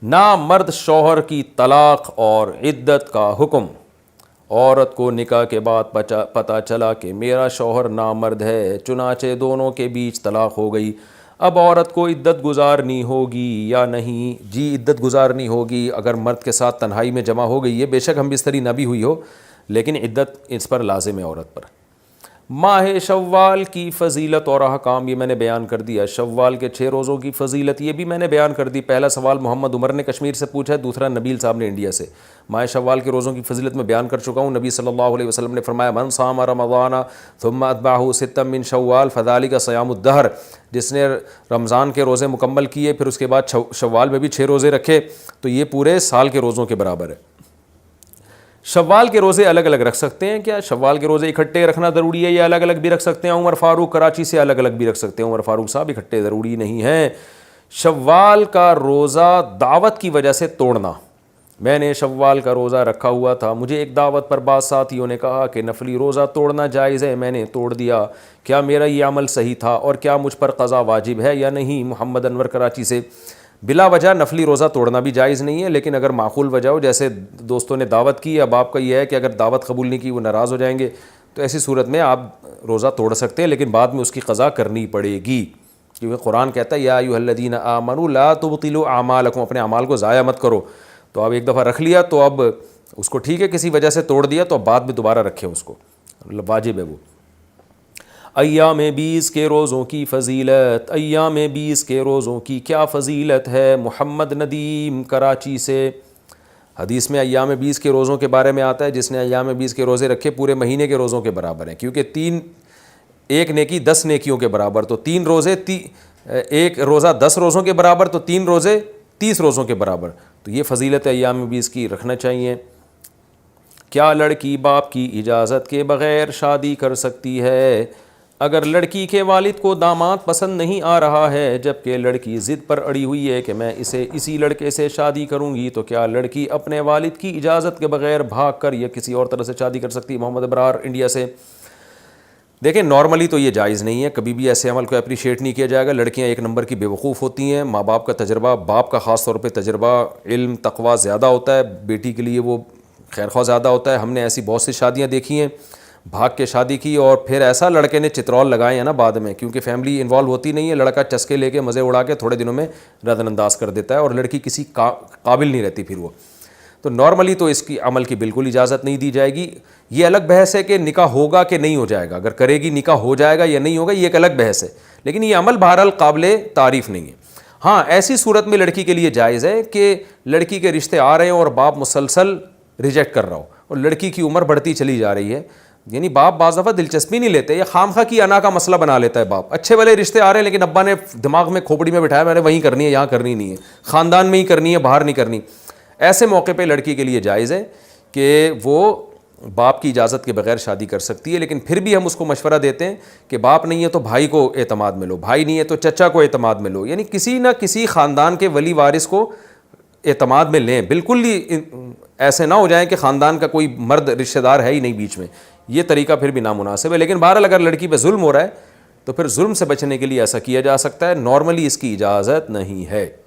نامرد شوہر کی طلاق اور عدت کا حکم۔ عورت کو نکاح کے بعد پتہ چلا کہ میرا شوہر نامرد ہے، چنانچہ دونوں کے بیچ طلاق ہو گئی۔ اب عورت کو عدت گزارنی ہوگی یا نہیں؟ جی عدت گزارنی ہوگی اگر مرد کے ساتھ تنہائی میں جمع ہو گئی ہے، بے شک ہم بستری نہ بھی ہوئی ہو، لیکن عدت اس پر لازم ہے عورت پر۔ ماہ شوال کی فضیلت اور احکام یہ میں نے بیان کر دیا۔ شوال کے 6 روزوں کی فضیلت یہ بھی میں نے بیان کر دی۔ پہلا سوال محمد عمر نے کشمیر سے پوچھا ہے، دوسرا نبیل صاحب نے انڈیا سے۔ ماہ شوال کے روزوں کی فضیلت میں بیان کر چکا ہوں۔ نبی صلی اللہ علیہ وسلم نے فرمایا من صام رمضان ثم اتبعہ ستا من شوال فذلک صیام الدہر، جس نے رمضان کے روزے مکمل کیے پھر اس کے بعد شوال میں بھی 6 روزے رکھے تو یہ پورے سال کے روزوں کے برابر ہے۔ شوال کے روزے الگ الگ رکھ سکتے ہیں کیا؟ شوال کے روزے اکٹھے رکھنا ضروری ہے یا الگ الگ بھی رکھ سکتے ہیں؟ عمر فاروق کراچی سے الگ الگ بھی رکھ سکتے ہیں۔ عمر فاروق صاحب اکٹھے ضروری نہیں ہیں۔ شوال کا روزہ دعوت کی وجہ سے توڑنا۔ میں نے شوال کا روزہ رکھا ہوا تھا، مجھے ایک دعوت پر بعض ساتھیوں نے کہا کہ نفلی روزہ توڑنا جائز ہے، میں نے توڑ دیا، کیا میرا یہ عمل صحیح تھا اور کیا مجھ پر قضا واجب ہے یا نہیں؟ محمد انور کراچی سے۔ بلا وجہ نفلی روزہ توڑنا بھی جائز نہیں ہے، لیکن اگر معقول وجہ ہو، جیسے دوستوں نے دعوت کی، اب آپ کا یہ ہے کہ اگر دعوت قبول نہیں کی وہ ناراض ہو جائیں گے، تو ایسی صورت میں آپ روزہ توڑ سکتے ہیں، لیکن بعد میں اس کی قضا کرنی پڑے گی، کیونکہ قرآن کہتا ہے یا ایھا الذین آمنوا لا تبطلوا اعمالکم، اپنے اعمال کو ضائع مت کرو۔ تو اب ایک دفعہ رکھ لیا تو اب اس کو ٹھیک ہے، کسی وجہ سے توڑ دیا تو اب بعد میں دوبارہ رکھیں اس کو، واجب ہے وہ۔ ایام 20 کے روزوں کی فضیلت۔ ایام 20 کے روزوں کی کیا فضیلت ہے؟ محمد ندیم کراچی سے۔ حدیث میں ایام 20 کے روزوں کے بارے میں آتا ہے جس نے ایام 20 کے روزے رکھے پورے مہینے کے روزوں کے برابر ہیں، کیونکہ ایک نیکی 10 نیکیوں کے برابر، تو 3 روزے ایک روزہ 10 روزوں کے برابر، تو 3 روزے 30 روزوں کے برابر، تو یہ فضیلت ایام 20 کی رکھنا چاہیے۔ کیا لڑکی باپ کی اجازت کے بغیر شادی کر سکتی ہے؟ اگر لڑکی کے والد کو داماد پسند نہیں آ رہا ہے جبکہ لڑکی ضد پر اڑی ہوئی ہے کہ میں اسی لڑکے سے شادی کروں گی، تو کیا لڑکی اپنے والد کی اجازت کے بغیر بھاگ کر یا کسی اور طرح سے شادی کر سکتی ہے؟ محمد ابرار انڈیا سے۔ دیکھیں نارملی تو یہ جائز نہیں ہے، کبھی بھی ایسے عمل کو اپریشیٹ نہیں کیا جائے گا۔ لڑکیاں ایک نمبر کی بیوقوف ہوتی ہیں، ماں باپ کا تجربہ، باپ کا خاص طور پہ تجربہ، علم، تقویٰ زیادہ ہوتا ہے، بیٹی کے لیے وہ خیرخواہ زیادہ ہوتا ہے۔ ہم نے ایسی بہت سی شادیاں دیکھی ہیں، بھاگ کے شادی کی اور پھر ایسا لڑکے نے چترول لگائے ہیں نا بعد میں، کیونکہ فیملی انوالو ہوتی نہیں ہے، لڑکا چسکے لے کے مزے اڑا کے تھوڑے دنوں میں نظر انداز کر دیتا ہے اور لڑکی کسی قابل نہیں رہتی پھر وہ۔ تو نارملی تو اس کی عمل کی بالکل اجازت نہیں دی جائے گی۔ یہ الگ بحث ہے کہ نکاح ہوگا کہ نہیں ہو جائے گا، اگر کرے گی نکاح ہو جائے گا یا نہیں ہوگا، یہ ایک الگ بحث ہے، لیکن یہ عمل بہرحال قابل تعریف نہیں ہے۔ ہاں ایسی صورت میں لڑکی کے لیے جائز ہے کہ لڑکی کے رشتے آ رہے ہیں اور باپ مسلسل ریجیکٹ کر رہا ہو اور لڑکی کی عمر بڑھتی چلی جا رہی ہے، یعنی باپ بعض دفعہ دلچسپی نہیں لیتے، یہ خامخواہ کی انا کا مسئلہ بنا لیتا ہے باپ۔ اچھے والے رشتے آ رہے ہیں لیکن ابا نے دماغ میں کھوپڑی میں بٹھایا میں نے وہیں کرنی ہے، یہاں کرنی نہیں ہے، خاندان میں ہی کرنی ہے، باہر نہیں کرنی۔ ایسے موقع پہ لڑکی کے لیے جائز ہے کہ وہ باپ کی اجازت کے بغیر شادی کر سکتی ہے، لیکن پھر بھی ہم اس کو مشورہ دیتے ہیں کہ باپ نہیں ہے تو بھائی کو اعتماد میں لو، بھائی نہیں ہے تو چچا کو اعتماد میں لو، یعنی کسی نہ کسی خاندان کے ولی وارث کو اعتماد میں لیں، بالکل ہی ایسے نہ ہو جائیں کہ خاندان کا کوئی مرد رشتہ دار ہے ہی نہیں بیچ میں، یہ طریقہ پھر بھی نامناسب ہے۔ لیکن بہرحال اگر لڑکی پہ ظلم ہو رہا ہے تو پھر ظلم سے بچنے کے لیے ایسا کیا جا سکتا ہے، نارملی اس کی اجازت نہیں ہے۔